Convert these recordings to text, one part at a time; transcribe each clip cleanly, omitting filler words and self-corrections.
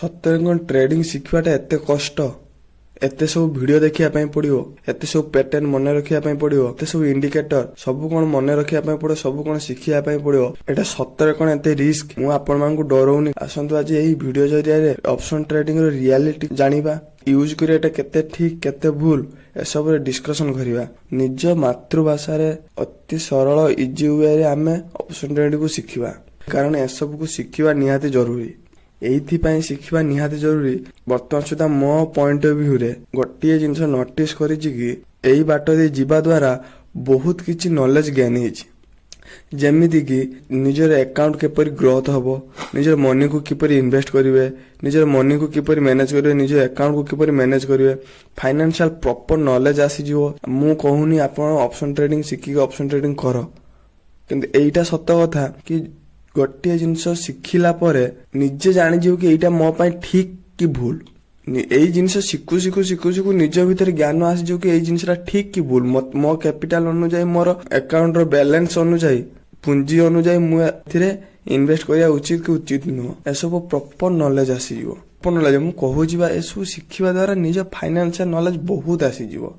सतरे कौन ट्रेडिंग शिखवाटा एते कष्ट एते सब वीडियो देखिया पई पड़ियो एते सब पैटर्न मन रखिया पई पड़ियो एते सब इंडिकेटर सब कोन मन रखिया पई पड़ो सब कोन शिखिया पई पड़ियो एटा सतरे कोन एते रिस्क मु आपण मानकु डरौनी आसंतु आज एही वीडियो जरिया रे ऑप्शन ट्रेडिंग रो रियलिटी जानिबा यूज करे एटा केते ठीक केते भूल ए सब रे डिस्कशन करिवा निज मातृभाषा रे अति सरल इजी वे रे हमें ऑप्शन ट्रेडिंग को शिखिबा कारण ए सब को शिखिबा निहाती जरूरी एइथिपाई शिखिबा निहाती जरूरी वर्तमान सुधा मो पॉइंट ऑफ व्यू रे गोटिए जिंस नोटिस करिछि कि एई बाट दे जीवा द्वारा बहुत किछि नॉलेज गेन हिछि जेमिति कि निजर अकाउंट केपरि ग्रोथ हबो निजर मनी को किपरि इन्वेस्ट करिवे निजर मनी को किपरि मैनेज करिवे निजर अकाउंट को किपरि मैनेज करिवे फाइनेंशियल प्रॉपर नॉलेज आसी जिवो मु कहूनी आपण ऑप्शन ट्रेडिंग शिखि ऑप्शन ट्रेडिंग करो किंतु एइटा सत्य कथा कि गोटे जिनस शिखिला परे निजे जानि जिवो कि एइटा मो पई ठीक कि भूल एई जिनस शिखु शिखु शिखु शिखु निज भीतर ज्ञान आसी जिवो कि एई जिनसरा ठीक कि भूल मो कैपिटल अनुसार मोर अकाउंट रो बैलेंस अनुसार पूंजी अनुसार मु एथिरे इन्वेस्ट करिया उचित कि उचित नुह ए सब प्रॉपर नॉलेज आसी जिवो प्रॉपर नॉलेज मु कहू जिबा ए सब शिखिबा द्वारा निज फाइनेंशियल नॉलेज बहुत आसी जिवो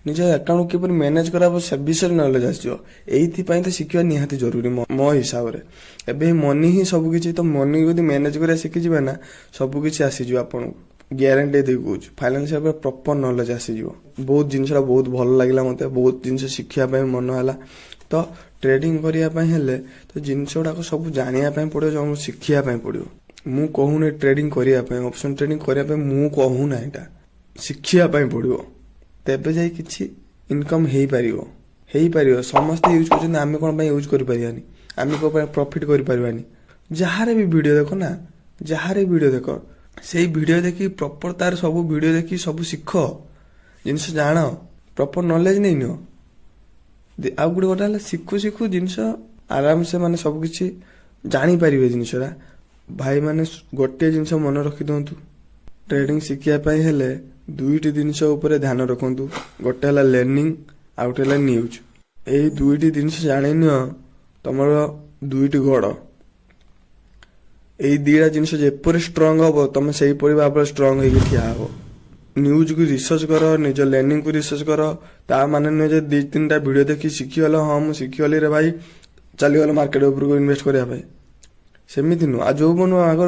निज अकाउंट किपर मैनेज कराबो सब विषय नॉलेज आसियो एइथि पई तो शिखिबा निहाती जरूरी मो हिसाब रे एबे मनी ही सब किछि तो मनी यदि मैनेज करिया शिखि जिबा ना सब किछि आसी जिवो आपन ग्यारंटी दे गुज फाइनेंशियल पर प्रॉपर नॉलेज आसी जिवो बहुत जिंसरा बहुत भल लागिला मते बहुत जिंस शिखिया पई मन होला तो ट्रेडिंग करिया पई हेले तो जिंसडा को सब जानिया पई पड़ियो जो शिखिया पई पड़ियो मु कहूने ट्रेडिंग करिया पई ऑप्शन ट्रेडिंग करिया पई मु कहू ना एटा शिखिया पई पड़ियो तेबे जाई किछि इनकम हेई परियो समस्त यूज करछन आमे कोन पई यूज करि परियानी आमे को पई प्रॉफिट करि परियानी जहारे भी वीडियो देखो ना जहारे वीडियो देखो सेही वीडियो देखि प्रॉपर तार सब वीडियो देखि सब सिखो जिंस जानो प्रॉपर नॉलेज नै नो आ गुड गोटा सिखु सिखु जिंस आराम से माने सब किछि जानि परिबे जिंसरा भाई माने गोटे जिंस मन रखि दंतु ट्रेडिंग शिखिया पई हेले दुईटी जिनस ऊपर ध्यान रखंतु गोटे हला लर्निंग आउट हला न्यूज एई दुईटी जिनस जानि नियो तमर दुईटी गड़ एई दीटा जिनस जेपर स्ट्रांग हबो तमे सेही परि भाबरे स्ट्रांग हेकि ठिया हबो न्यूज को रिसर्च करो निज लर्निंग को रिसर्च करो ता माने न जे दि तीनटा वीडियो देखि सिखियलो हां मु सिखियली रे भाई चली गलो मार्केट ऊपर को इन्वेस्ट करिया भाई सेमिति नु आ जो बनु अगर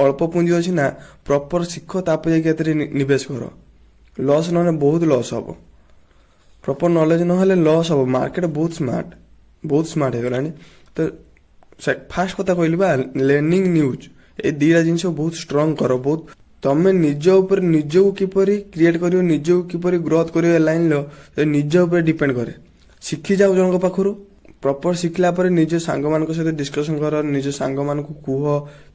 अल्प पुंजी अछि ना प्रॉपर सिखो ताप जे केतरे निवेश करो लॉस न बहुत लॉस हबो प्रॉपर नॉलेज न हले लॉस हबो मार्केट बहुत स्मार्ट हे गलानी तो फास्ट कथा कहली बा लर्निंग न्यूज ए दीरा जिंस बहुत स्ट्रांग करो बहुत तमे निज ऊपर निज को किपरि क्रिएट करियो निज को किपरि ग्रोथ करियो लाइन लो निज ऊपर डिपेंड करे शिखि जाउ जन को पाखरु प्रॉपर शिखला पर निज सांग मान को सहित डिस्कशन कर निज सांग मान को कुह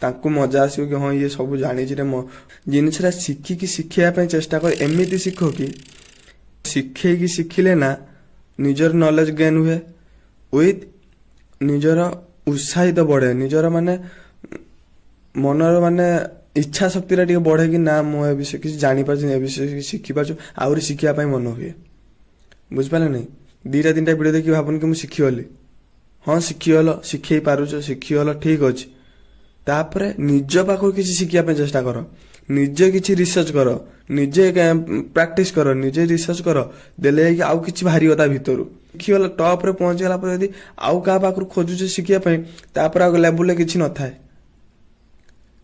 तांकु मजा आसियो कि हां ये सब जानि छि रे मो जिनसरा शिखि की शिखिया पे चेष्टा कर एमिति शिखो कि शिखे की शिखिले ना निजर नॉलेज गेन हुए विथ निजर उत्साहित बढ़े निजर माने मनर माने इच्छा शक्ति रा ଟିକେ बढ़े कि ना मो ए विषय किसी जानि पाछु ए विषय शिखि पाछु आउरी शिखिया पई मन हुए बुझ पाले नहीं दीटा तीनटा वीडियो देखि भाबन कि मु शिखियली हां शिखियलो शिखै पारुछो शिखियलो ठीक अछि तापरे निज पाखो किछि शिखिया पे चेष्टा करो निजे किछि रिसर्च करो निजे प्रैक्टिस करो निजे रिसर्च करो देले कि आउ किछि भारी होता भीतरु शिखियलो टॉप रे पहुंच गेला पर यदि आउ का पाखरु खोजुछे शिखिया पे तापर आ लेवल किछि न थाए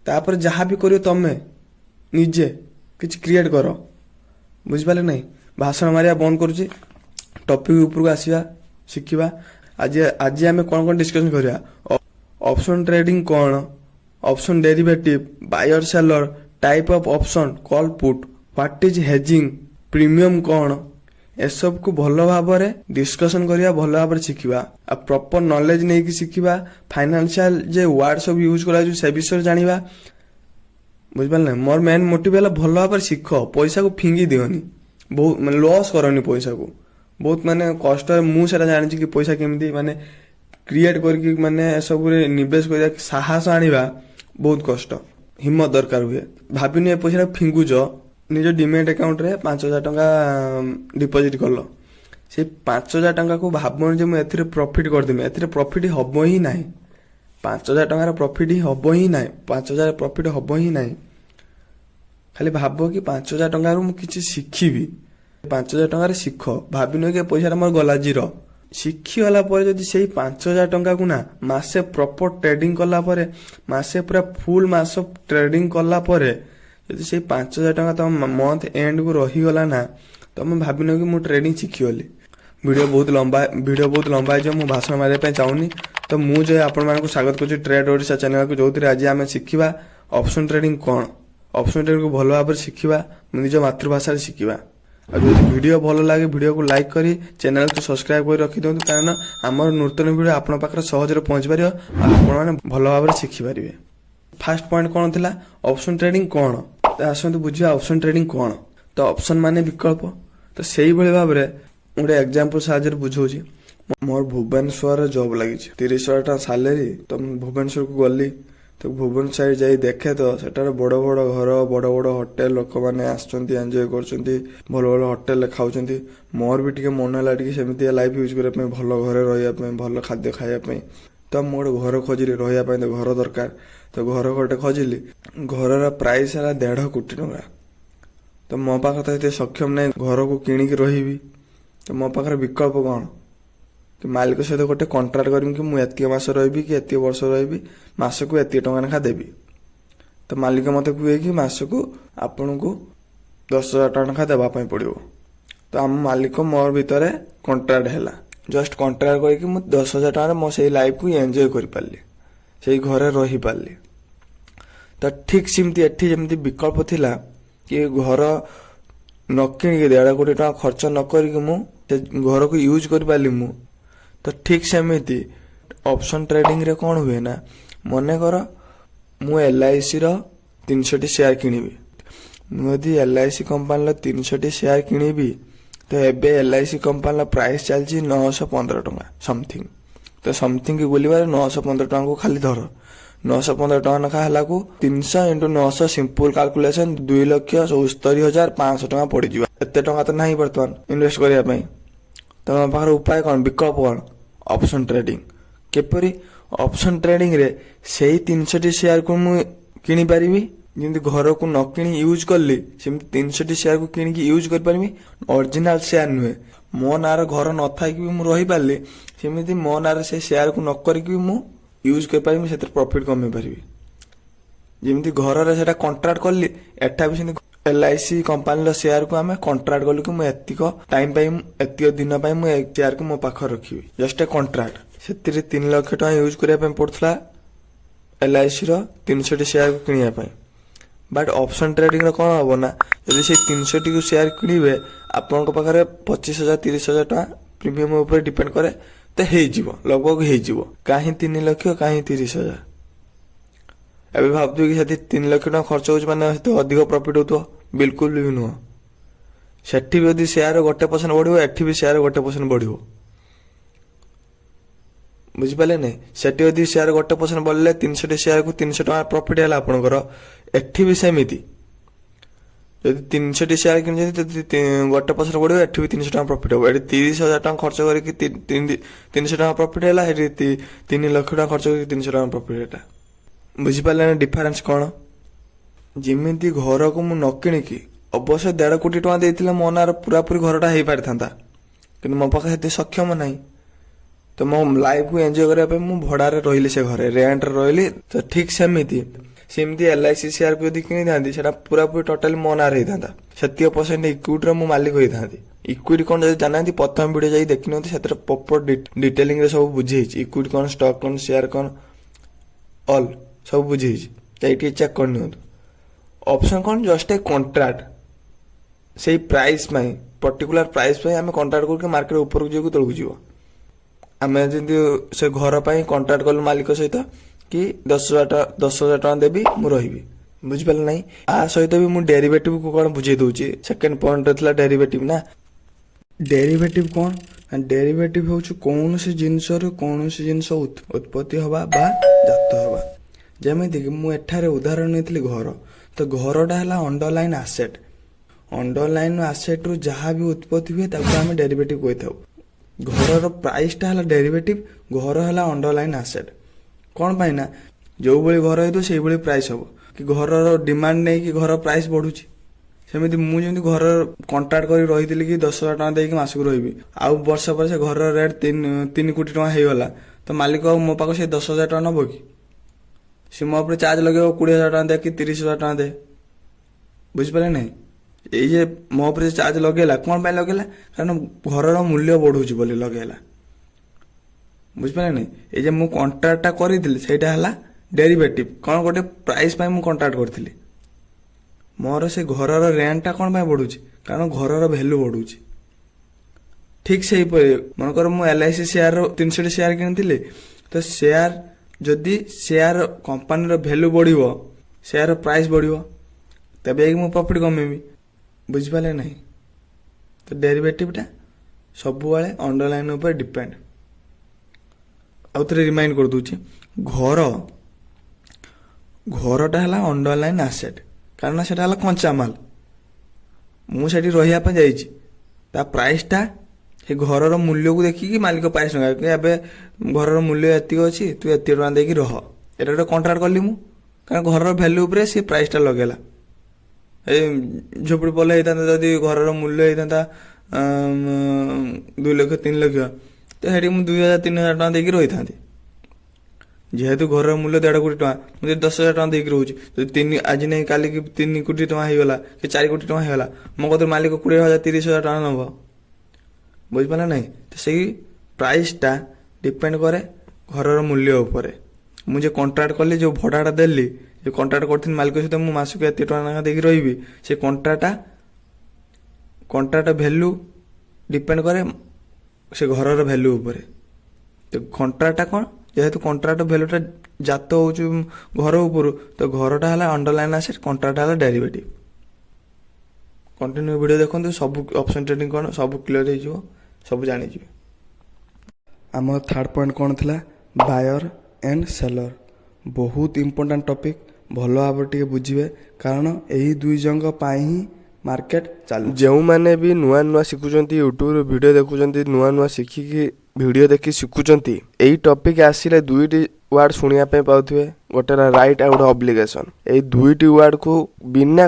तापर जहां भी करियो तमे निजे किछि क्रिएट करो बुझ पाले नहीं भाषण मारिया बंद करूची टॉपिक ऊपर को आसीबा शिखिबा आज आज हमें कोन कोन डिस्कशन करिया ऑप्शन ट्रेडिंग कोन option derivative buyer seller type of option call put what is hedging premium कोन ए सब को भलो भाबरे डिस्कशन करिया भलो भाबरे शिखिबा आ प्रॉपर नॉलेज नै कि शिखिबा फाइनेंशियल जे वर्ड सब यूज करा जो से विषय जानिबा बुझ पाले मोर मेन मोटिव हला भलो भाबरे शिखो पैसा को फिंगी दियोनी बहुत माने लॉस करनी पैसा को बहुत माने कष्ट मु सेरा जानि कि पैसा केमदी माने क्रिएट करके माने सब रे निवेश करिया साहस आनिबा बहुत कष्ट हिम्मत दरकार हुए भाबिनी ए पैसा फिंगु जो निज डिमेट अकाउंट रे 5000 टका डिपॉजिट करलो से 5000 टका को भाबन जे मु एथिरे प्रॉफिट कर देमे एथिरे प्रॉफिट हबो ही नाही 5000 टका रे प्रॉफिट ही हबो ही नाही 5000 प्रॉफिट हबो ही नाही ଖାଲି ଭାବ କି 5,000 ଟଙ୍କାରୁ ମୁଁ କିଛି ଶିଖିବି। 5,000 ଟଙ୍କାରେ ଶିଖ, ଭାବିନ କି ପଇସାଟା ମୋର ଗଲା ଜିରୋ। ଶିଖିଗଲା ପରେ ଯଦି ସେଇ 5,000 ଟଙ୍କାକୁ ନା ମାସେ ପ୍ରପର ଟ୍ରେଡିଂ କଲା ପରେ, ମାସେ ପୁରା ଫୁଲ ମାସ ଟ୍ରେଡିଂ କଲା ପରେ ଯଦି ସେଇ 5,000 ଟଙ୍କା ତମ ମନ୍ଥ ଏଣ୍ଡକୁ ରହିଗଲା ନା, ତମେ ଭାବିନ କି ମୁଁ ଟ୍ରେଡିଂ ଶିଖିଗଲି। ଭିଡ଼ିଓ ବହୁତ ଲମ୍ବା ହେଇଯିବ, ମୁଁ ଭାଷଣ ମାରିବା ପାଇଁ ଚାହୁଁନି। ତ ମୁଁ ଯେ ଆପଣମାନଙ୍କୁ ସ୍ୱାଗତ କରୁଛି ଟ୍ରେଡ୍ ଓଡ଼ିଶା ଚ୍ୟାନେଲକୁ, ଯୋଉଥିରେ ଆଜି ଆମେ ଶିଖିବା ଅପସନ୍ ଟ୍ରେଡିଂ କ'ଣ। ଅପସନ୍ ଟ୍ରେଡିଂକୁ ଭଲ ଭାବରେ ଶିଖିବା, ନିଜ ମାତୃଭାଷାରେ ଶିଖିବା। ଆଉ ଯଦି ଭିଡ଼ିଓ ଭଲ ଲାଗେ ଭିଡ଼ିଓକୁ ଲାଇକ୍ କରି ଚ୍ୟାନେଲକୁ ସବସ୍କ୍ରାଇବ୍ କରି ରଖିଦିଅନ୍ତୁ, କାରଣ ଆମର ନୂତନ ଭିଡ଼ିଓ ଆପଣଙ୍କ ପାଖରେ ସହଜରେ ପହଞ୍ଚି ପାରିବ ଆଉ ଆପଣମାନେ ଭଲ ଭାବରେ ଶିଖିପାରିବେ। ଫାର୍ଷ୍ଟ ପଏଣ୍ଟ କ'ଣ ଥିଲା, ଅପସନ୍ ଟ୍ରେଡିଂ କ'ଣ। ତ ଆସନ୍ତୁ ବୁଝିବା ଅପସନ୍ ଟ୍ରେଡିଂ କ'ଣ। ତ ଅପସନ୍ ମାନେ ବିକଳ୍ପ। ତ ସେଇଭଳି ଭାବରେ ଗୋଟେ ଏକ୍ଜାମ୍ପଲ ସାହାଯ୍ୟରେ ବୁଝଉଛି। ମୋର ଭୁବନେଶ୍ୱରରେ ଜବ୍ ଲାଗିଛି, 30,000 ଟଙ୍କା ସାଲେରୀ। ତ ମୁଁ ଭୁବନେଶ୍ୱରକୁ ଗଲି, ତ ଭୁବନେଶ୍ୱର ଯାଇ ଦେଖେ ତ ସେଠାରେ ବଡ଼ ବଡ଼ ଘର, ବଡ଼ ବଡ଼ ହୋଟେଲ, ଲୋକମାନେ ଆସୁଛନ୍ତି ଏନ୍ଜୟ କରୁଛନ୍ତି, ଭଲ ଭଲ ହୋଟେଲରେ ଖାଉଛନ୍ତି। ମୋର ବି ଟିକେ ମନ ହେଲା ଟିକେ ସେମିତିଆ ଲାଇଫ୍ ୟୁଜ୍ କରିବା ପାଇଁ, ଭଲ ଘରେ ରହିବା ପାଇଁ, ଭଲ ଖାଦ୍ୟ ଖାଇବା ପାଇଁ। ତ ମୁଁ ଗୋଟେ ଘର ଖୋଜିଲି, ରହିବା ପାଇଁ ତ ଘର ଦରକାର। ତ ଘର ଗୋଟେ ଖୋଜିଲି, ଘରର ପ୍ରାଇସ୍ ହେଲା 1.5 କୋଟି ଟଙ୍କା। ତ ମୋ ପାଖରେ ତ ଏତେ ସକ୍ଷମ ନାହିଁ ଘରକୁ କିଣିକି ରହିବି। ତ ମୋ ପାଖରେ ବିକଳ୍ପ କ'ଣ, କି ମାଲିକ ସହିତ ଗୋଟେ କଣ୍ଟ୍ରାକ୍ଟ କରିବି କି ମୁଁ ଏତିକି ମାସ ରହିବି କି ଏତିକି ବର୍ଷ ରହିବି, ମାସକୁ ଏତିକି ଟଙ୍କା ଲେଖା ଦେବି। ତ ମାଲିକ ମୋତେ କୁହେ କି ମାସକୁ ଆପଣଙ୍କୁ 10,000 ଟଙ୍କା ଲେଖା ଦେବା ପାଇଁ ପଡ଼ିବ। ତ ଆମ ମାଲିକ ମୋର ଭିତରେ କଣ୍ଟ୍ରାକ୍ଟ ହେଲା, ଜଷ୍ଟ କଣ୍ଟ୍ରାକ୍ଟ କରିକି ମୁଁ 10,000 ଟଙ୍କାରେ ମୋ ସେଇ ଲାଇଫକୁ ଏନ୍ଜୟ କରିପାରିଲି, ସେଇ ଘରେ ରହିପାରିଲି। ତ ଠିକ୍ ସେମିତି ଏଠି ଯେମିତି ବିକଳ୍ପ ଥିଲା କି ଘର ନ କିଣିକି 1.5 କୋଟି ଟଙ୍କା ଖର୍ଚ୍ଚ ନ କରିକି ମୁଁ ସେ ଘରକୁ ୟୁଜ୍ କରିପାରିଲି ମୁଁ। ତ ଠିକ୍ ସେମିତି ଅପସନ୍ ଟ୍ରେଡିଂରେ କ'ଣ ହୁଏ ନା, ମନେକର ମୁଁ LICର 300ଟି ସେୟାର କିଣିବି। ମୁଁ ଯଦି LIC କମ୍ପାନୀର 300ଟି ସେୟାର କିଣିବି, ତ ଏବେ LIC କମ୍ପାନୀର ପ୍ରାଇସ୍ ଚାଲିଛି 915 ଟଙ୍କା ସମଥିଙ୍ଗ। ତ ସମଥିଙ୍ଗ ବୁଲିବାରେ 915 ଟଙ୍କାକୁ ଖାଲି ଧର, 915 ଟଙ୍କା ଲେଖା ହେଲାକୁ 300 × 900 ସିମ୍ପଲ କାଲକୁଲେସନ 2,74,500 ଟଙ୍କା ପଡ଼ିଯିବ। ଏତେ ଟଙ୍କା ତ ନାହିଁ ବର୍ତ୍ତମାନ ଇନଭେଷ୍ଟ କରିବା ପାଇଁ। ତମ ପାଖରେ ଉପାୟ କ'ଣ, ବିକଳ୍ପ କ'ଣ, ଅପସନ୍ ଟ୍ରେଡିଂ। କିପରି ଅପସନ୍ ଟ୍ରେଡିଂରେ ସେଇ 300ଟି ସେୟାରକୁ ମୁଁ କିଣିପାରିବି, ଯେମିତି ଘରକୁ ନ କିଣି ୟୁଜ୍ କଲି ସେମିତି 300ଟି ସେୟାରକୁ କିଣିକି ୟୁଜ୍ କରିପାରିବି। ଅରିଜିନାଲ ସେୟାର ନୁହେଁ, ମୋ ନାଁରେ ଘର ନଥାଇକି ବି ମୁଁ ରହିପାରିଲି, ସେମିତି ମୋ ନାଁରେ ସେଇ ସେୟାରକୁ ନ କରିକି ବି ମୁଁ ୟୁଜ୍ କରିପାରିବି, ସେଥିରେ ପ୍ରଫିଟ୍ କମେଇ ପାରିବି। ଯେମିତି ଘରରେ ସେଟା କଣ୍ଟ୍ରାକ୍ଟ କଲି, ଏଠା ବି ସେମିତି LIC କମ୍ପାନୀର ସେୟାରକୁ ଆମେ କଣ୍ଟ୍ରାକ୍ଟ କଲୁ କି ମୁଁ ଏତିକ ଟାଇମ୍ ପାଇଁ, ଏତିକ ଦିନ ପାଇଁ ମୁଁ ଏ ସେୟାରକୁ ମୋ ପାଖରେ ରଖିବି, ଜଷ୍ଟ ଏ କଣ୍ଟ୍ରାକ୍ଟ। ସେଥିରେ 3 ଲକ୍ଷ ଟଙ୍କା ୟୁଜ୍ କରିବା ପାଇଁ ପଡୁଥିଲା LICର 300ଟି ସେୟାରକୁ କିଣିବା ପାଇଁ। ବଟ୍ ଅପସନ୍ ଟ୍ରେଡିଂର କ'ଣ ହବ ନା, ଯଦି ସେଇ 300ଟିକୁ ସେୟାର କିଣିବେ ଆପଣଙ୍କ ପାଖରେ 25,000 30,000 ଟଙ୍କା ପ୍ରିମିୟମ୍ ଉପରେ ଡିପେଣ୍ଡ କରେ, ତ ହେଇଯିବ, ଲଗଭଗ ହେଇଯିବ। କାହିଁ 3 ଲକ୍ଷ, କାହିଁ 30,000। ଏବେ ଭାବୁଛୁ କି ସେଠି 3 ଲକ୍ଷ ଟଙ୍କା ଖର୍ଚ୍ଚ ହେଉଛି ମାନେ ସେଠି ଅଧିକ ପ୍ରଫିଟ୍ ହେଉଥିବ, ବିଲକୁଲ ବି ନୁହଁ। ସେଠି ବି ଯଦି ସେୟାର 1% ବଢ଼ିବ, ଏଠି ବି ସେୟାର 1% ବଢ଼ିବ, ବୁଝିପାରିଲେ ନାହିଁ। ସେଠି ଯଦି ସେୟାର 1% ବଢ଼ିଲେ 300ଟି ସେୟାରକୁ 300 ଟଙ୍କା ପ୍ରଫିଟ୍ ହେଲା ଆପଣଙ୍କର, ଏଠି ବି ସେମିତି। ଯଦି 300ଟି ସେୟାର କିଣିଛନ୍ତି ଯଦି 1% ବଢ଼ିବ, ଏଠି ବି 300 ଟଙ୍କା ପ୍ରଫିଟ୍ ହେବ। ଏଠି 30,000 ଟଙ୍କା ଖର୍ଚ୍ଚ କରିକି 300 ଟଙ୍କା ପ୍ରଫିଟ୍ ହେଲା, ସେଠି 3 ଲକ୍ଷ ଟଙ୍କା ଖର୍ଚ୍ଚ କରିକି 300 ଟଙ୍କା ପ୍ରଫିଟ୍ ହେଲା। ବୁଝିପାରିଲେ ନା ଡିଫରେନ୍ସ କ'ଣ। ଯେମିତି ଘରକୁ ମୁଁ ନ କିଣିକି, ଅବଶ୍ୟ 1.5 କୋଟି ଟଙ୍କା ଦେଇଥିଲେ ମୋ ନାଁର ପୁରାପୁରି ଘରଟା ହେଇପାରିଥାନ୍ତା, କିନ୍ତୁ ମୋ ପାଖରେ ସେତେ ସକ୍ଷମ ନାହିଁ। ତ ମୋ ଲାଇଫକୁ ଏନ୍ଜୟ କରିବା ପାଇଁ ମୁଁ ଭଡ଼ାରେ ରହିଲି, ସେ ଘରେ ରେଣ୍ଟରେ ରହିଲି। ତ ଠିକ୍ ସେମିତି LIC ସେୟାରକୁ ଯଦି କିଣିଥାନ୍ତି, ସେଟା ପୁରାପୁରି ଟୋଟାଲି ମୋ ନାଁରେ ହେଇଥାନ୍ତା, ସେତିକ ପରସେଣ୍ଟ ଇକ୍ୱିଟିର ମୁଁ ମାଲିକ ହେଇଥାନ୍ତି। ଇକ୍ୱିଟି କ'ଣ ଯଦି ଜାଣିନାହାନ୍ତି, ପ୍ରଥମ ଭିଡ଼ିଓ ଯାଇ ଦେଖିନିଅନ୍ତୁ, ସେଥିରେ ପ୍ରପର ଡିଟେଲିଂରେ ସବୁ ବୁଝେଇଛି। ଇକ୍ୱିଟି କ'ଣ, ଷ୍ଟକ୍ କ'ଣ, ସେୟାର କ'ଣ, ଅଲ୍ ସବୁ ବୁଝେଇଛି, ଯାଇ ଟିକେ ଚେକ୍ କରିନିଅନ୍ତୁ। ଅପସନ୍ କ'ଣ, ଜଷ୍ଟ ଏ କଣ୍ଟ୍ରାକ୍ଟ। ସେଇ ପ୍ରାଇସ୍ ପାଇଁ, ପର୍ଟିକୁଲାର ପ୍ରାଇସ୍ ପାଇଁ ଆମେ କଣ୍ଟ୍ରାକ୍ଟ କରିକି ମାର୍କେଟ ଉପରକୁ ଯିବାକୁ ତଳକୁ ଯିବ। ଆମେ ଯେମିତି ସେ ଘର ପାଇଁ କଣ୍ଟ୍ରାକ୍ଟ କଲୁ ମାଲିକ ସହିତ କି 10,000 ଟଙ୍କା ଦେବି, ମୁଁ ରହିବି, ବୁଝିପାରିଲେ ନାହିଁ। ଆ ସହିତ ବି ମୁଁ ଡେରିଭେଟିଭକୁ କ'ଣ ବୁଝେଇ ଦେଉଛି। ସେକେଣ୍ଡ ପଏଣ୍ଟରେ ଥିଲା ଡେରିଭେଟିଭ ନା। ଡେରିଭେଟିଭ କ'ଣ, ଡେରିଭେଟିଭ ହେଉଛି କୌଣସି ଜିନିଷରୁ କୌଣସି ଜିନିଷ ଉତ୍ପତ୍ତି ହେବା ବା ଜାତ ହେବା। ଯେମିତିକି ମୁଁ ଏଠାରେ ଉଦାହରଣ ନେଇଥିଲି ଘର, ତ ଘରଟା ହେଲା ଅଣ୍ଡରଲାଇନ୍ ଆସେଟ୍। ଅଣ୍ଡରଲାଇନ୍ ଆସେଟ୍ରୁ ଯାହା ବି ଉତ୍ପତ୍ତି ହୁଏ ତାକୁ ଆମେ ଡେରିଭେଟିଭ କହିଥାଉ। ଘରର ପ୍ରାଇସ୍ଟା ହେଲା ଡେରିଭେଟିଭ, ଘର ହେଲା ଅଣ୍ଡରଲାଇନ୍ ଆସେଟ୍। କ'ଣ ପାଇଁ ନା, ଯେଉଁଭଳି ଘର ହେଇଥିବ ସେଇଭଳି ପ୍ରାଇସ୍ ହେବ, କି ଘରର ଡିମାଣ୍ଡ ନେଇକି ଘର ପ୍ରାଇସ୍ ବଢ଼ୁଛି। ସେମିତି ମୁଁ ଯେମିତି ଘର କଣ୍ଟ୍ରାକ୍ଟ କରି ରହିଥିଲି କି 10,000 ଟଙ୍କା ଦେଇକି ମାସକୁ ରହିବି, ଆଉ ବର୍ଷ ପରେ ସେ ଘରର ରେଟ୍ 3 କୋଟି ଟଙ୍କା ହେଇଗଲା, ତ ମାଲିକ ଆଉ ମୋ ପାଖକୁ ସେ 10,000 ଟଙ୍କା ନେବ କି? ସେ ମୋ ଉପରେ ଚାର୍ଜ ଲଗେଇବ 20,000 ଟଙ୍କା ଦେ କି 30,000 ଟଙ୍କା ଦେ। ବୁଝିପାରିଲେ ନାହିଁ? ଏଇ ଯେ ମୋ ଉପରେ ଚାର୍ଜ ଲଗେଇଲା, କ'ଣ ପାଇଁ ଲଗେଇଲା? କାରଣ ଘରର ମୂଲ୍ୟ ବଢ଼ୁଛି ବୋଲି ଲଗେଇଲା। ବୁଝିପାରିଲେ ନାହିଁ? ଏଇ ଯେ ମୁଁ କଣ୍ଟ୍ରାକ୍ଟଟା କରିଥିଲି ସେଇଟା ହେଲା ଡେରିଭେଟିଭ। କ'ଣ ଗୋଟେ ପ୍ରାଇସ୍ ପାଇଁ ମୁଁ କଣ୍ଟ୍ରାକ୍ଟ କରିଥିଲି। ମୋର ସେ ଘରର ରେଣ୍ଟଟା କ'ଣ ପାଇଁ ବଢ଼ୁଛି? କାରଣ ଘରର ଭ୍ୟାଲୁ ବଢ଼ୁଛି। ଠିକ୍ ସେହିପରି ମନେକର ମୁଁ LIC ସେୟାର 300ଟି ସେୟାର କିଣିଥିଲି, ତ ସେୟାର ଯଦି ସେୟାର କମ୍ପାନୀର ଭ୍ୟାଲୁ ବଢ଼ିବ, ସେୟାର ପ୍ରାଇସ୍ ବଢ଼ିବ, ତେବେ ଯାଇକି ମୁଁ ପ୍ରଫିଟ୍ କମେଇବି। ବୁଝିପାରିଲେ ନାହିଁ? ତ ଡେରିଭେଟିଭଟା ସବୁବେଳେ ଅଣ୍ଡରଲାଇନ୍ ଉପରେ ଡିପେଣ୍ଡ। ଆଉ ଥରେ ରିମାଇଣ୍ଡ କରିଦେଉଛି, ଘରଟା ହେଲା ଅଣ୍ଡରଲାଇନ୍ ଆସେଟ୍, କାରଣ ସେଟା ହେଲା କଞ୍ଚାମାଲ। ମୁଁ ସେଠି ରହିବା ପାଇଁ ଯାଇଛି, ତା ପ୍ରାଇସ୍ଟା ସେ ଘରର ମୂଲ୍ୟକୁ ଦେଖିକି ମାଲିକ ପ୍ରାଇସ୍ ନେବା। ଏବେ ଘରର ମୂଲ୍ୟ ଏତିକି ଅଛି, ତୁ ଏତିକି ଟଙ୍କା ଦେଇକି ରହ, ଏଇଟା ଗୋଟେ କଣ୍ଟ୍ରାକ୍ଟ କଲି ମୁଁ, କାରଣ ଘରର ଭ୍ୟାଲୁ ଉପରେ ସେ ପ୍ରାଇସ୍ଟା ଲଗେଇଲା। ଏଇ ଝୋପଡ଼ି ପଡ଼ିଲେ ହେଇଥାନ୍ତା ଯଦି ଘରର ମୂଲ୍ୟ ହେଇଥାନ୍ତା 2 ଲକ୍ଷ 3 ଲକ୍ଷ, ତ ସେଠି ମୁଁ 2,000 3,000 ଟଙ୍କା ଦେଇକି ରହିଥାନ୍ତି। ଯେହେତୁ ଘରର ମୂଲ୍ୟ 1.5 କୋଟି ଟଙ୍କା, ମୁଁ ଯଦି 10,000 ଟଙ୍କା ଦେଇକି ରହୁଛି, ଯଦି ଆଜି ନାହିଁ କାଲିକି 3 କୋଟି ଟଙ୍କା ହେଇଗଲା କି 4 କୋଟି ଟଙ୍କା ହେଇଗଲା, ମୋ କତିରୁ ମାଲିକ 20,000 30,000 ଟଙ୍କା ନେବ। ବୁଝିପାରିଲେ ନାହିଁ? ତ ସେଇ ପ୍ରାଇସ୍ଟା ଡିପେଣ୍ଡ କରେ ଘରର ମୂଲ୍ୟ ଉପରେ। ମୁଁ ଯେ କଣ୍ଟ୍ରାକ୍ଟ କଲି, ଯେଉଁ ଭଡ଼ାଟା ଦେଲି, ଯେ କଣ୍ଟ୍ରାକ୍ଟ କରିଥିଲି ମାଲିକ ସହିତ ମୁଁ ମାସକୁ ଏତେ ଟଙ୍କା ଦେଇକି ରହିବି, ସେ କଣ୍ଟ୍ରାକ୍ଟ ଭ୍ୟାଲୁ ଡିପେଣ୍ଡ କରେ ସେ ଘରର ଭ୍ୟାଲୁ ଉପରେ। ତ କଣ୍ଟ୍ରାକ୍ଟଟା କ'ଣ? ଯେହେତୁ କଣ୍ଟ୍ରାକ୍ଟ ଭ୍ୟାଲୁଟା ଜାତ ହେଉଛି ଘର ଉପରୁ, ତ ଘରଟା ହେଲା ଅଣ୍ଡରଲାଇନ୍ ଆସେଟ୍, କଣ୍ଟ୍ରାକ୍ଟ ହେଲା ଡେରିଭେଟିଭ। କଣ୍ଟିନ୍ୟୁ ଭିଡ଼ିଓ ଦେଖନ୍ତୁ, ସବୁ ଅପସନ୍ ଟ୍ରେଡିଂ କ'ଣ ସବୁ କ୍ଲିୟର ହେଇଯିବ, ସବୁ ଜାଣିଯିବେ। ଆମର ଥାର୍ଡ଼ ପଏଣ୍ଟ କ'ଣ ଥିଲା? ବାୟର ଆଣ୍ଡ ସେଲର। ବହୁତ ଇମ୍ପୋର୍ଟାଣ୍ଟ ଟପିକ୍, ଭଲ ଭାବରେ ଟିକେ ବୁଝିବେ, କାରଣ ଏହି ଦୁଇ ଜଣଙ୍କ ପାଇଁ ହିଁ ମାର୍କେଟ ଚାଲୁ। ଯେଉଁମାନେ ବି ନୂଆ ନୂଆ ଶିଖୁଛନ୍ତି, ୟୁଟ୍ୟୁବରୁ ଭିଡ଼ିଓ ଦେଖୁଛନ୍ତି, ନୂଆ ନୂଆ ଶିଖିକି ଭିଡ଼ିଓ ଦେଖି ଶିଖୁଛନ୍ତି, ଏଇ ଟପିକ୍ ଆସିଲେ 2ଟି ୱାର୍ଡ଼ ଶୁଣିବା ପାଇଁ ପାଉଥିବେ, ଗୋଟେ ହେଲା ରାଇଟ୍ ଆଉ ଗୋଟେ ଅବ୍ଲିଗେସନ୍। ଏଇ 2ଟି ୱାର୍ଡ଼କୁ ବିନା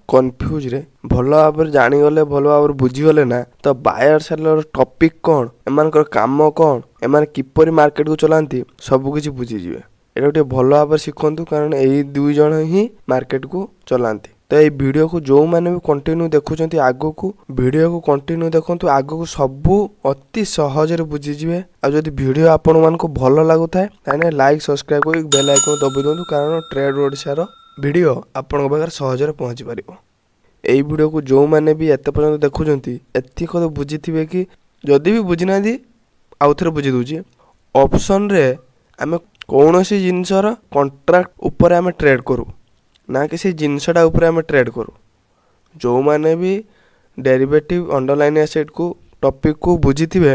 କନଫ୍ୟୁଜରେ ଭଲ ଭାବରେ ଜାଣିଗଲେ, ଭଲ ଭାବରେ ବୁଝିଗଲେ ନା, ତ ବାୟର ସେଲର ଟପିକ୍ କ'ଣ, ଏମାନଙ୍କର କାମ କ'ଣ, ଏମାନେ କିପରି ମାର୍କେଟକୁ ଚଲାନ୍ତି, ସବୁକିଛି ବୁଝିଯିବେ। ଏଇଟା ଟିକେ ଭଲ ଭାବରେ ଶିଖନ୍ତୁ, କାରଣ ଏଇ 2 ଜଣ ହିଁ ମାର୍କେଟକୁ ଚଲାନ୍ତି। ତ ଏଇ ଭିଡ଼ିଓକୁ ଯେଉଁମାନେ ବି କଣ୍ଟିନ୍ୟୁ ଦେଖୁଛନ୍ତି, ଆଗକୁ ଭିଡ଼ିଓକୁ କଣ୍ଟିନ୍ୟୁ ଦେଖନ୍ତୁ, ଆଗକୁ ସବୁ ଅତି ସହଜରେ ବୁଝିଯିବେ। ଆଉ ଯଦି ଭିଡ଼ିଓ ଆପଣମାନଙ୍କୁ ଭଲ ଲାଗୁଥାଏ, ତାହେଲେ ଲାଇକ୍ ସବସ୍କ୍ରାଇବ୍ କରି ବେଲ୍ ଆଇକନ୍ ଦବାଇ ଦିଅନ୍ତୁ, କାରଣ ଟ୍ରେଡ୍ ଓଡ଼ିଶାର ଭିଡ଼ିଓ ଆପଣଙ୍କ ପାଖରେ ସହଜରେ ପହଞ୍ଚି ପାରିବ। ଏଇ ଭିଡ଼ିଓକୁ ଯେଉଁମାନେ ବି ଏତେ ପର୍ଯ୍ୟନ୍ତ ଦେଖୁଛନ୍ତି, ଏତିକି କଥା ବୁଝିଥିବେ କି, ଯଦି ବି ବୁଝିନାହାନ୍ତି ଆଉ ଥରେ ବୁଝି ଦେଉଛି, ଅପସନ୍ରେ ଆମେ କୌଣସି ଜିନିଷର କଣ୍ଟ୍ରାକ୍ଟ ଉପରେ ଆମେ ଟ୍ରେଡ୍ କରୁ ନା କି ସେଇ ଜିନିଷଟା ଉପରେ ଆମେ ଟ୍ରେଡ୍ କରୁ। ଯେଉଁମାନେ ବି ଡେରିଭେଟିଭ୍ ଅଣ୍ଡରଲାଇନ୍ ଆସେଟ୍କୁ ଟପିକ୍କୁ ବୁଝିଥିବେ,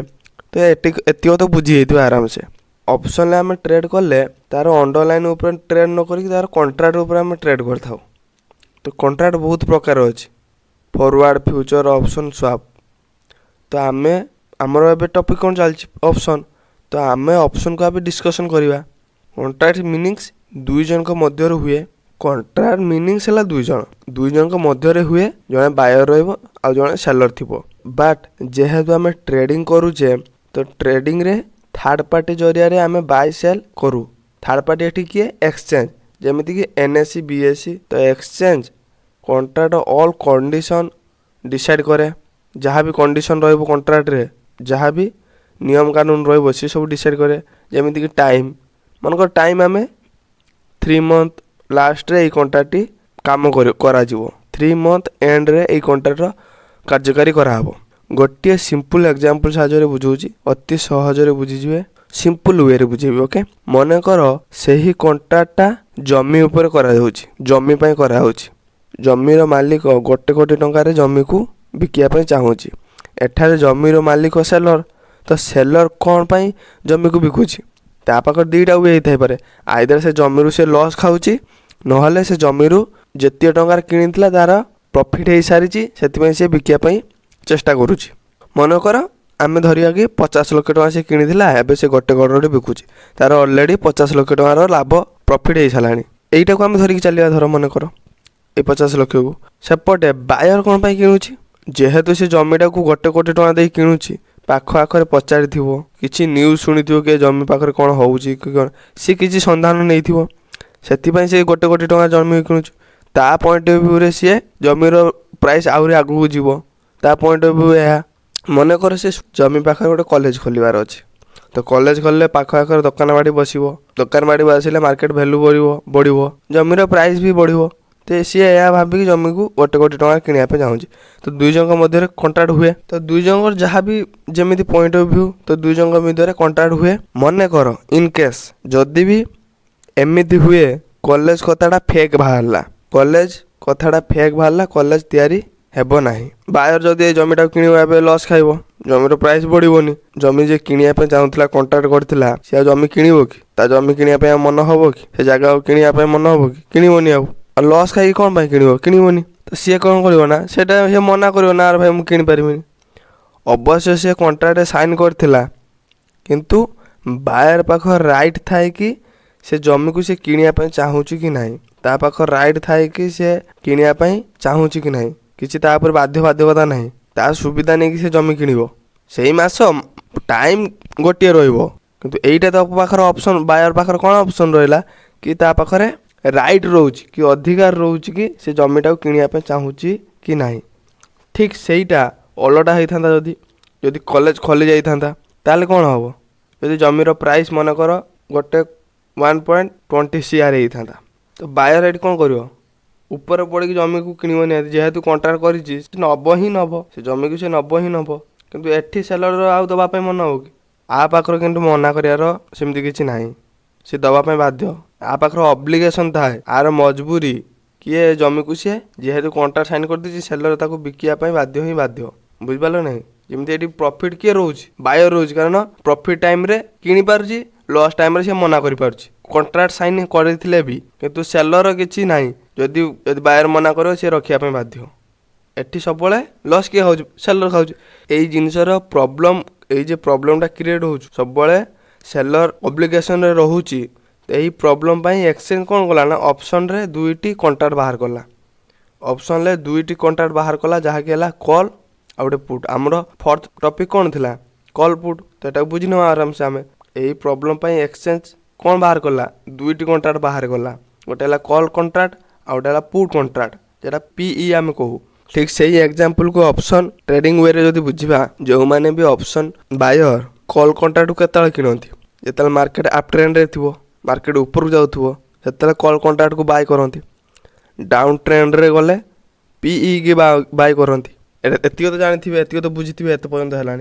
ତ ଏତିକି ତ ବୁଝି ହେଇଥିବ ଆରାମସେ। ଅପସନ୍ରେ ଆମେ ଟ୍ରେଡ୍ କଲେ ତା'ର ଅଣ୍ଡରଲାଇନ୍ ଉପରେ ଟ୍ରେଡ୍ ନ କରିକି ତା'ର କଣ୍ଟ୍ରାକ୍ଟ ଉପରେ ଆମେ ଟ୍ରେଡ୍ କରିଥାଉ। ତ କଣ୍ଟ୍ରାକ୍ଟ ବହୁତ ପ୍ରକାର ଅଛି, ଫରୱାର୍ଡ଼, ଫ୍ୟୁଚର, ଅପସନ୍, ସ୍ୱାପ୍। ତ ଆମର ଏବେ ଟପିକ୍ କ'ଣ ଚାଲିଛି? ଅପସନ୍। ତ ଆମେ ଅପସନ୍କୁ ଏବେ ଡିସ୍କସନ୍ କରିବା। କଣ୍ଟ୍ରାକ୍ଟ ମିନିଂସ୍ 2 ଜଣଙ୍କ ମଧ୍ୟରେ ହୁଏ। କଣ୍ଟ୍ରାକ୍ଟ ମିନିଂସ୍ ହେଲା 2 ଜଣଙ୍କ ମଧ୍ୟରେ ହୁଏ, ଜଣେ ବାୟର ରହିବ ଆଉ ଜଣେ ସେଲର ଥିବ। ବଟ୍ ଯେହେତୁ ଆମେ ଟ୍ରେଡ଼ିଂ କରୁଛେ, ତ ଟ୍ରେଡ଼ିଂରେ ଥାର୍ଡ଼ ପାର୍ଟି ଜରିଆରେ ଆମେ ବାଇ ସେଲ୍ କରୁ। ଥାର୍ଡ଼ ପାର୍ଟି ଏଠି କିଏ? ଏକ୍ସଚେଞ୍ଜ, ଯେମିତିକି NSE, BSE। ତ exchange contract all condition decide କରେ। ଯାହା ବି କଣ୍ଡିସନ୍ ରହିବ କଣ୍ଟ୍ରାକ୍ଟରେ, ଯାହା ବି ନିୟମ କାନୁନ ରହିବ, ସେ ସବୁ ଡିସାଇଡ଼୍ କରେ। ଯେମିତିକି ଟାଇମ୍, ମନେକର ଟାଇମ୍ ଆମେ 3 ମନ୍ଥ ଲାଷ୍ଟରେ ଏଇ କଣ୍ଟ୍ରାକ୍ଟଟି କାମ କରାଯିବ, 3 ମନ୍ଥ ଏଣ୍ଡରେ ଏଇ କଣ୍ଟ୍ରାକ୍ଟର କାର୍ଯ୍ୟକାରୀ କରାହେବ। ଗୋଟିଏ ସିମ୍ପଲ୍ ଏକ୍ଜାମ୍ପଲ୍ ସାହାଯ୍ୟରେ ବୁଝାଉଛି, ଅତି ସହଜରେ ବୁଝିଯିବେ, ସିମ୍ପଲ୍ ୱେରେ ବୁଝେଇବି। ଓକେ, ମନେକର ସେହି କଣ୍ଟ୍ରାକ୍ଟଟା ଜମି ଉପରେ କରାଯାଉଛି, ଜମି ପାଇଁ କରାହେଉଛି। ଜମିର ମାଲିକ 1 କୋଟି ଟଙ୍କାରେ ଜମିକୁ ବିକିବା ପାଇଁ ଚାହୁଁଛି। ଏଠାରେ ଜମିର ମାଲିକ ସେଲର, ତ ସେଲର କ'ଣ ପାଇଁ ଜମିକୁ ବିକୁଛି? ତା ପାଖରେ 2ଟା ୱେ ହେଇଥାଇପାରେ। ଆଇଦର ସେ ଜମିରୁ ସେ ଲସ୍ ଖାଉଛି, ନହେଲେ ସେ ଜମିରୁ ଯେତିକି ଟଙ୍କାରେ କିଣିଥିଲା ତା'ର ପ୍ରଫିଟ୍ ହେଇସାରିଛି, ସେଥିପାଇଁ ସେ ବିକିବା ପାଇଁ ଚେଷ୍ଟା କରୁଛି। ମନେକର ଆମେ ଧରିବା କି 50 ଲକ୍ଷ ଟଙ୍କା ସେ କିଣିଥିଲା, ଏବେ ସେ 1 କରୋଡ଼ ବିକୁଛି, ତା'ର ଅଲରେଡ଼ି 50 ଲକ୍ଷ ଟଙ୍କାର ଲାଭ ପ୍ରଫିଟ୍ ହେଇସାରିଲାଣି। ଏଇଟାକୁ ଆମେ ଧରିକି ଚାଲିବା, ଧର ମନେକର ए 50 लाख को सेपटे बायर कौन पाई किणुची जेहेतु से जमीटा को 1 कोटी टଙ୍କା दे किणुची पाख आखरे पचारि थिवो किछि न्यूज सुनिथिवो के जमी पाखरे कोन होउची कि कोन सी किछि संधान नेइथिवो सेति से 1 कोटी टଙ୍କା जमी किणुची ता पॉइंट ऑफ व्यू रे सी जमीर प्राइस आउरी आगु जीवो ता पॉइंट ऑफ व्यू है मन कर से जमी पाखरे गोटे कॉलेज खोलिबार अछि तो कॉलेज खोलले पाख आखरे दुकान बाड़ी बसिबो दुकान बाड़ी बसिले मार्केट वैल्यू बढ़िबो जमीर प्राइस भी बढ़िबो तो सी या भाविक जमी को 1 कोटी टଙ୍କା किनिया पे चाहूँ तो दुई जन मध्य कंट्राक्ट हुए तो दुई जन जहाँ भी जमी पॉइंट ऑफ व्यू तो दुई जन मध्य कंट्राक्ट हुए मन कर इन केस जदि भी एमती हुए कॉलेज कथाटा फेक बाहरला कॉलेज कथाटा फेक बाहरला कॉलेज तैयारी हेबो नाही बायर जदि जमीटा किणवा लॉस खाइबो जमीर प्राइस बढ़ोनी जमी जे किनिया पे चाहूला कंट्राक्ट करथिला से जमी किणिबो कि ता जमी किनिया पे मन हबो कि से जगह किनिया पे मन हबो कि किणिबोनी आ लॉस खाई कौन पाई किणिबो किणिबोनी तो सी कौन करिवो ना सेटा से मना करिवो ना भाई मु किनि परिबिनी अवश्य से कंट्राक्ट साइन करथिला किंतु बायर पाख राइट थाए कि से जमी को से किनिया पे चाहूची कि नाही ता पाख राइट थाए कि से किनिया पे चाहूची कि नाही किछि ता पर बाध्यता नाही ता सुविधा नहीं कि से जमी किणिबो सेही मास टाइम गोटे रहिबो किंतु एईटा तो पाखर ऑप्शन बायर पाखर कोन ऑप्शन रहिला कि ता पाखरे राइट रोच कि अधिकार रोच कि से जमीटा किनिया पे चाहूची कि नाही ठीक सेईटा अलटा होई थांदा जदि कॉलेज खोली जाई थांदा ताले कोन हबो जदि जमीर प्राइस मन कर गोटे 1.20 CR होई थांदा तो बायर एट कोन करिवो ऊपर पड़ कि जमी को किणव नि जेहेतु कंट्राक्ट करिछि नब ही नब से जमी को से नब ही नब किंतु एठी सेलर आउ दबा पे मन हो कि आ पाखर किंतु मना करियार सेमती किछि नाही से दबा पे बाध्य आ पाखर ऑब्लिगेशन थाए आर मजबूरी किए जमी को सी जेहेतु कंट्राक्ट साइन कर दी सेलर ताको बिकिया पे बाध्य ही बाध्य बुझ पालो नहीं जमती एटी प्रॉफिट किए रोज बायर रोज कारण प्रॉफिट टाइम रे किनि पारछि लॉस टाइम रे से मना करि पारछि कंट्राक्ट साइन करथिले भी किंतु सेलर किछि नाही जदि बायर मना करो से रखिया पे बाध्य एठी सबले लॉस किए हो सेलर खाउछ एई जिनिसर प्रॉब्लम एई जे प्रॉब्लमटा क्रिएट होउछ सबले सेलर ऑब्लिगेशन रे रहूची यही प्रॉब्लम पाई एक्सचेंज कौन कला ना ऑप्शन रे दुईटी कंट्राक्ट बाहर कला ऑप्शन ले दुईटी कंट्राक्ट बाहर कला जहाँ की कॉल आ गोटे पुट आमर फोर्थ टॉपिक कौन थिला कॉल पुट तो एटा बुझिन आराम से आमे यही प्रॉब्लम पाई एक्सचेंज कौन बाहर कला दुईटी कंट्राक्ट बाहर कला गोटे है कॉल कंट्राक्ट आ गोटे है पुट कंट्राक्ट जेटा पीई आमे कहू ठीक सही एग्जांपल को ऑप्शन ट्रेडिंग वे रे जदि बुझिबा जो माने भी ऑप्शन बायर कॉल कंट्राक्ट केतल किनंती जेतल मार्केट अप ट्रेंड रे थिवो मार्केट ऊपर जाऊथो से कॉल कंट्राक्ट को बाय करती डाउन ट्रेंड रे गले पीई की बाय करती एतिक तो जानी एतिक तो बुझी एत पर्यंत है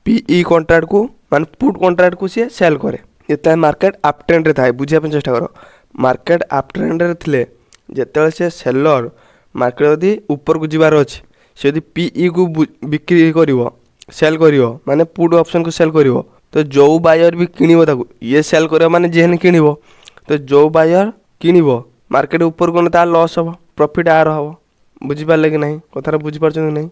पीई कंट्राक्ट को मान पुट कंट्राक्ट को सी सेल करे जिते मार्केट अप ट्रेंड रे थाए बुझापी चेष्टा कर मार्केट अप ट्रेंड रे थिले जेते से सेलर मार्केट यदि ऊपर को जीवार अच्छे से यदि पीई को बिक्री करिवो सेल करिवो माने पुट ऑप्शन को सेल करिवो तो जो बायर भी किणव ताको ये सेल कर माने जेहन किणव तो जो बायर किणव मार्केट ऊपर को तार लॉस हम प्रॉफिट आर हम बुझिपारे कि नहीं कथा बुझीपार नहीं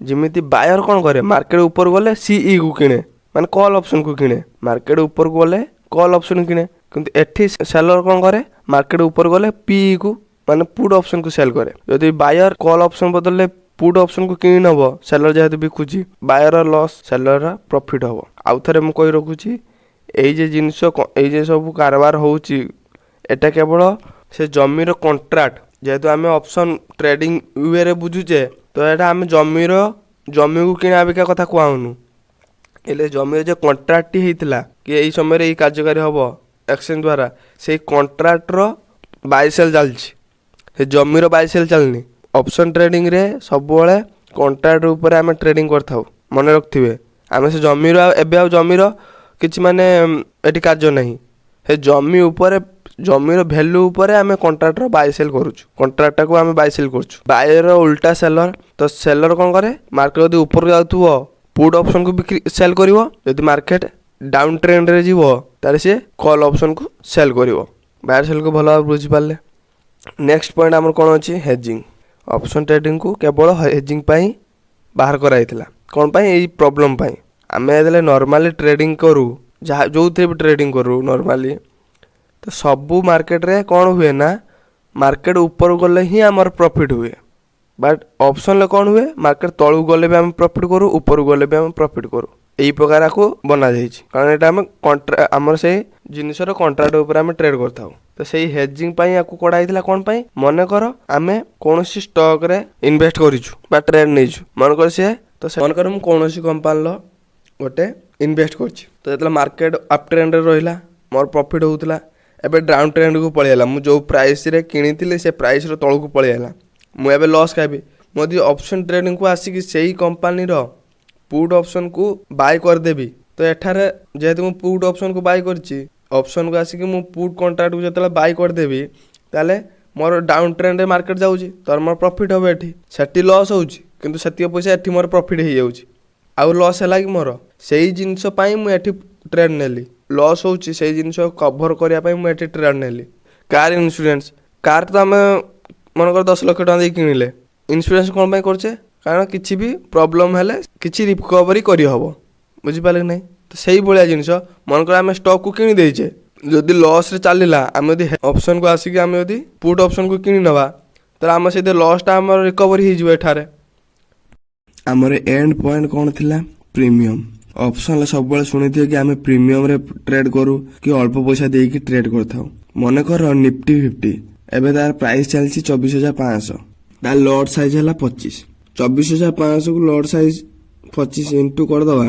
जमीती बायर कौन करे मार्केट ऊपर गले सीई को किणे माने कॉल ऑप्शन को किणे मार्केट ऊपर को गले कॉल ऑप्शन किणे किंतु एठी सेलर कौन करे मार्केट ऊपर गले पीई को माने पुट ऑप्शन को सेल करे यदि बायर कॉल ऑप्शन बदले पुट ऑप्शन को किणी नब सेलर जेहेतु बिकुची बायर लॉस सेलर प्रॉफिट हम आउ थे मुझे कही रखुची एई जे जिनिस एई जे सब कारबार होउची एटा केवल से जमीर कंट्राक्ट जेहेतु आम ऑप्शन ट्रेडिंग वे रे बुझुचे तो एटा आम जमी को किणा बिका कथा कहूनु एले जमी जे कंट्राक्ट होता कि यही समय ये कार्यकारी हम एक्सचेंज द्वारा से कंट्राक्ट रो बाय सेल चलछि जमीर बाय सेल चलनी ऑप्शन ट्रेडिंग रे सब कंट्राक्ट ऊपर आम ट्रेडिंग करथाउ मन रखिथे आम से जमीर एवं जमीर किछि माने एटी कार्य नहीं हे जमी ऊपर जमीर भैल्यू उपर आम कंट्राक्टर बाय सेल करुछु कंट्राक्ट को आम बाय सेल करुछु बायर उल्टा सेलर तो सेलर कौन करे मार्केट यदि ऊपर जाउथुवो पुट ऑप्शन को बिक्री सेल करिवो यदि मार्केट डाउन ट्रेंड रे जीवो तारे से कॉल ऑप्शन को सेल करिवो बायर सेल को भलो बुझी पाले नेक्स्ट पॉइंट आमर कोन अछि हेजिंग ऑप्शन ट्रेडिंग को केवल हेजिंग पाई बाहर कराइथिला कोन पाई एई प्रॉब्लम पाई आमे एदले नॉर्मली ट्रेडिंग करू जो थे भी ट्रेडिंग करू नॉर्मली तो सबू मार्केट रे कौन हुए ना मार्केट ऊपर गले ही आमर प्रॉफिट हुए बट ऑप्शन कौन हुए मार्केट तलू गले भी आम प्रॉफिट करूँ ऊपर गले भी आम प्रॉफिट करूँ यही प्रकार आपको बना जाइए कारण यहाँ आम आमर से जिनसर कंट्राक्ट उपर आम ट्रेड करथाउ तो सही हेजिंग पाई आपको कड़ा कौन पाई मन कर आम कौन स्टॉक रे इन्वेस्ट करिछु बा ट्रेड नहींछु मन कर सी तो मन कर मु कौन कंपानी गोटे इन्वेस्ट करछि तो जो मार्केट अप ट्रेंड रहा मोर प्रॉफिट होउतला एबे डाउन ट्रेंड को पळेला मु जो प्राइस रे किनिथिले से प्राइस रो तळ को पळेला मु एबे लॉस खाबी मोदी ऑप्शन ट्रेडिंग को आसी कि सेही कंपनी रो पुट ऑप्शन को बाय कर देबी तो एठारे जेहेतु मु पुट ऑप्शन को बाय करछि ऑप्शन को आसी कि मु पुट कॉन्ट्रैक्ट को जतला बाय कर देबी ताले मोर डाउन ट्रेंड रे मार्केट जाउछि तर मोर प्रॉफिट होबे एठी सेठी लॉस होउछि किंतु सेती पैसा एठी मोर प्रॉफिट हे जाउछि आउ लॉस है मोर से जिनस मुझे ट्रेड नेली लॉस होची से जिनस कभर करने मुझे ट्रेड नेली कार इन्शुरेंस कार तो आम मन कर 10 लाख टका किणिले इन्शुरेंस कौन पाई करछे कारण किसी भी प्रॉब्लम हेले किसी रिकवरी करी हबो बुझिपाले नहीं तो सही भाया जिनस मन कर आम स्टॉक को किणी देइछे जदि लॉस रे चलिला आम यदि ऑप्शन को आसिक आम यदि पुट ऑप्शन को किणी नवा तो आम से लॉसटा आम रिकवरी हो एठारे आमर एंड पॉइंट कौन थिला प्रीमियम ऑप्शन सब शुणी कि आम प्रीमियम रे ट्रेड करू कि अल्प पैसा देकी ट्रेड करथाउ मन कर निफ्टी 50 एबे तार प्राइस चलछि 24,500 तार लॉट साइज है 25 24,500 को लॉट साइज 25 इंटू कर दवा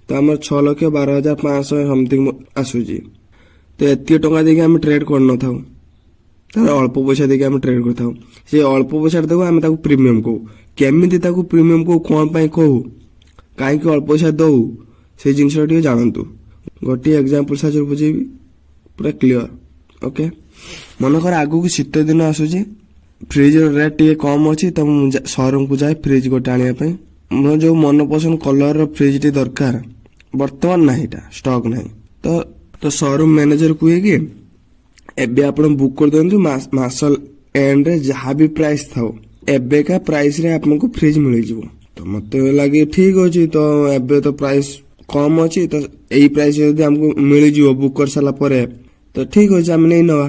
तो आम 6,12,500 समथिंग आसुची तो एति टंका देकी आम ट्रेड कर न थाउ तार अल्प पैसा देकी आम ट्रेड करथाउ से अल्प पैसा देखो आम ताकू प्रीमियम को केमिति ताकू प्रीमियम को कौन पाई कहू कहीं अल्प पैसा दऊ से जिन जानतु गोटे एग्जांपल साहाଯ୍ୟରେ बुझेबी पूरा क्लियर ओके मन कर आगु को शीत दिन आसुची फ्रिज रेट टे कम अच्छी तो शोरूम को जाए फ्रिज गोटे आने मो जो मन पसंद कलर फ्रिज टी दरकार बर्तमान ना स्टॉक ना तो शोरूम मैनेजर कहे कि एबे आपण बुक कर दिंतु मास एंड रे जहाँ भी प्राइस था एबे का प्राइस रे आपको फ्रिज मिल जाव तो मत लगे ठीक अच्छे तो एबे तो प्राइस कम अच्छी तो यही प्राइस जब हमको मिल जाव बुक कर सारा पर तो ठीक अच्छे आम नहीं नवा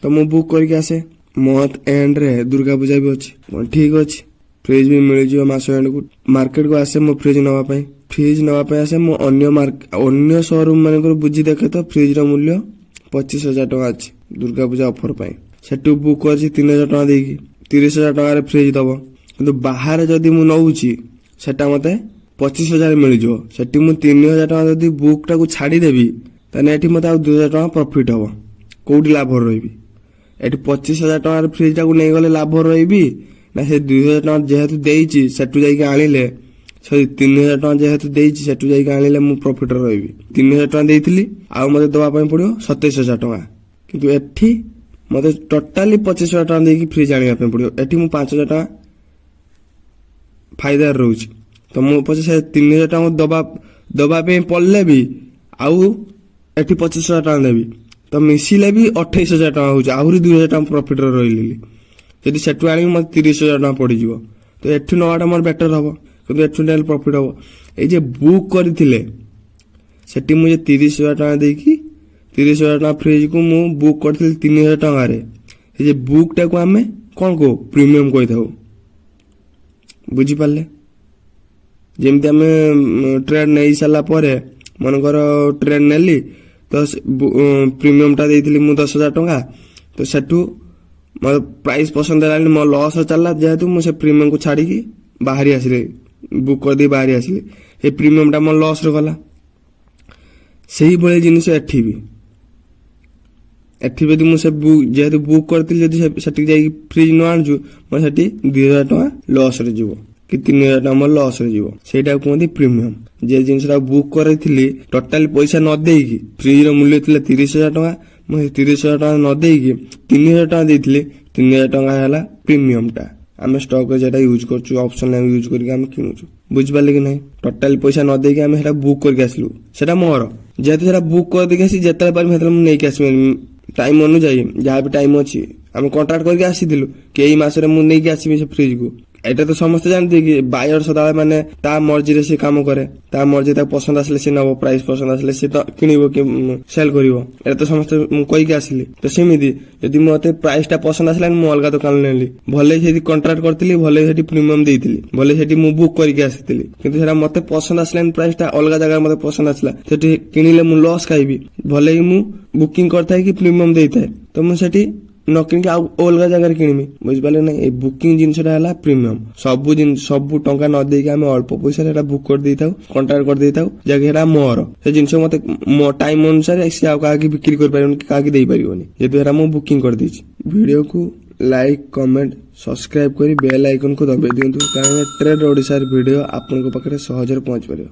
तो मु बुक करके आसे मंथ एंड रे दुर्गा पूजा भी अच्छी ठीक अच्छे फ्रिज भी मिल जाव मास एंड को मार्केट को आसे मो फ्रिज नवाई फ्रिज नवाई आसे मो अन्य शोरूम मान बुझी देखे तो फ्रिज रो मूल्य 25,000 टका अच्छी दुर्गा पूजा ऑफर पाई सेटू बुक कर 3,000 टका देकी 30,000 टका फ्रिज दब कि बाहर जदि मु नौची सेटा मते 25,000 मिल जो सेठी मु 3,000 टका जदि बुक टा को छाड़ी देबी तने एठी मते आ 2,000 टका प्रॉफिट हबो कोडी लाभ रहिबी एठी 25,000 टका फ्रिज टा को नै गले लाभ रहिबी ना से 2,000 टका जेहेतु देइची सेटू जाई के आनिले से 3,000 टका जेहेतु देइची सेटू जाई के आनिले मु प्रॉफिट रहिबी 3,000 टका देइथिली आ मते दवा पई पड़ियो 27,000 टका किंतु एठी मते टोटाली 25,000 टका देकी फ्रिज आनिया पई पड़ियो एठी मु 5,000 टका फायदा रोच तो मु पचे से 3,000 टका दबा पे पड़ले भी आउ एठी 25,000 टका देबी तो मिसिले भी 28,000 टका हो आहुरी 2,000 टका प्रॉफिट रहिली जदि सेटु आनी मते 30,000 टका पड़ी जिवो तो एठु नवाटा मोर बेटर हबो किंतु एठु नेल प्रॉफिट हबो ए जे बुक करथिले सेठी मुझे 30,000 टका देकी 30,000 टका फ्रिज को मु बुक करथिल 3,000 टका रे ए जे बुक टा को हमें कोन को प्रीमियम कोइ थाउ बुझी पाले जेमती आम ट्रेड नहीं सारा पर मनकर ट्रेड नेली तो प्रीमियम टा देइथिली मु 10,000 टका तो सेठू मो प्राइस पसंद है मो लॉस चलला जेहेतु मुझे प्रीमियम को छाड़ी बाहरी आसिले बुक कर दी बाहरी आसिले ये प्रीमियम टा मो लॉस रे गला सही बळे जिनिस एठी भी एठी भी मुझे जेहेतु बुक करती जदि सेठी जाई फ्रिज न आनजु मो सेठी 2,000 टका लॉस रे जीवो कि 3,000 टका मोर लॉस रे जीवो सेटा कहते प्रीमियम जे जिनसटा बुक करथिली टोटल पैसा न देकी फ्रिज रो मूल्य थिला 30,000 टका मु 30,000 टका न देकी 3,000 टका देथिले 3,000 टका हैला प्रीमियम टा आम स्टॉक जेटा यूज करछु ऑप्शन यूज करके आम किनुछु बुझ पाले कि नहीं टोटल पैसा न देकी आम हेटा बुक करके आसलु सेटा मोर जेते सेटा बुक कर देके आसी जेते पार हेतल मु नेकी आसी टाइम अनुଯାୟୀ जहाँ भी टाइम अच्छी आम कंट्राक्ट करके आसीलु कि एई मासरे मु नेकी आसीबे से फ्रिज को ଏଇଟା ତ ସମସ୍ତେ ଜାଣନ୍ତି କି ବାୟର ସଦାବେଳେ ମାନେ ତା ମର୍ଜିରେ ସେ କାମ କରେ, ତା ମର୍ଜି ତାକୁ ପସନ୍ଦ ଆସିଲେ ସେ ନବ, ପ୍ରାଇସ୍ ପସନ୍ଦ ଆସିଲେ ସେ ତ କିଣିବ କି ସେଲ୍ କରିବ। ଏଇଟା ତ ସମସ୍ତେ ମୁଁ କହିକି ଆସିଲି। ତ ସେମିତି ଯଦି ମତେ ପ୍ରାଇସ୍ ଟା ପସନ୍ଦ ଆସିଲାନି ମୁଁ ଅଲଗା ଦୋକାନରୁ ନେଲି, ଭଲେ ସେଠି କଣ୍ଟ୍ରାକ୍ଟ କରିଥିଲି, ଭଲେ ସେଠି ପ୍ରିମିୟମ ଦେଇଥିଲି, ଭଲେ ସେଠି ମୁଁ ବୁକ୍ କରିକି ଆସିଥିଲି, କିନ୍ତୁ ସେଟା ମତେ ପସନ୍ଦ ଆସିଲାନି, ପ୍ରାଇସ୍ ଟା ଅଲଗା ଜାଗାରେ ମତେ ପସନ୍ଦ ଆସିଲା, ସେଠି କିଣିଲେ ମୁଁ ଲସ୍ ଖାଇବି। ଭଲେ ମୁଁ ବୁକିଂ କରିଥାଏ କି ପ୍ରିମିୟମ ଦେଇଥାଏ, ତ ମୁଁ ସେଠି ନ କିଣିକି ଆଉ ଅଲଗା ଜାଗାରେ କିଣିବି, ବୁଝିପାରିଲେ ନା। ଏଇ ବୁକିଂ ଜିନିଷଟା ହେଲା ପ୍ରିମିୟମ। ସବୁ ଟଙ୍କା ନ ଦେଇକି ଆମେ ଅଳ୍ପ ପଇସାରେ ଏଟା ବୁକ୍ କରିଦେଇଥାଉ, କଣ୍ଟ୍ରାକ୍ଟ କରିଦେଇଥାଉ, ଯାହାକି ସେଟା ମୋର ସେ ଜିନିଷ ମତେ ମୋ ଟାଇମ ଅନୁସାରେ ସେ ଆଉ କାହାକି ବିକ୍ରି କରିପାରିବନି କି କାହାକି ଦେଇପାରିବନି, ଯେହେତୁ ସେଟା ମୁଁ ବୁକିଂ କରିଦେଇଛି। ଭିଡିଓକୁ ଲାଇକ୍, କମେଣ୍ଟ, ସବସ୍କ୍ରାଇବ କରି ବେଲ୍ ଆଇକନକୁ ଦବାଇ ଦିଅନ୍ତୁ, କାରଣ ଟ୍ରେଡ୍ ଓଡ଼ିଶାର ଭିଡିଓ ଆପଣଙ୍କ ପାଖରେ ସହଜରେ ପହଞ୍ଚି ପାରିବ।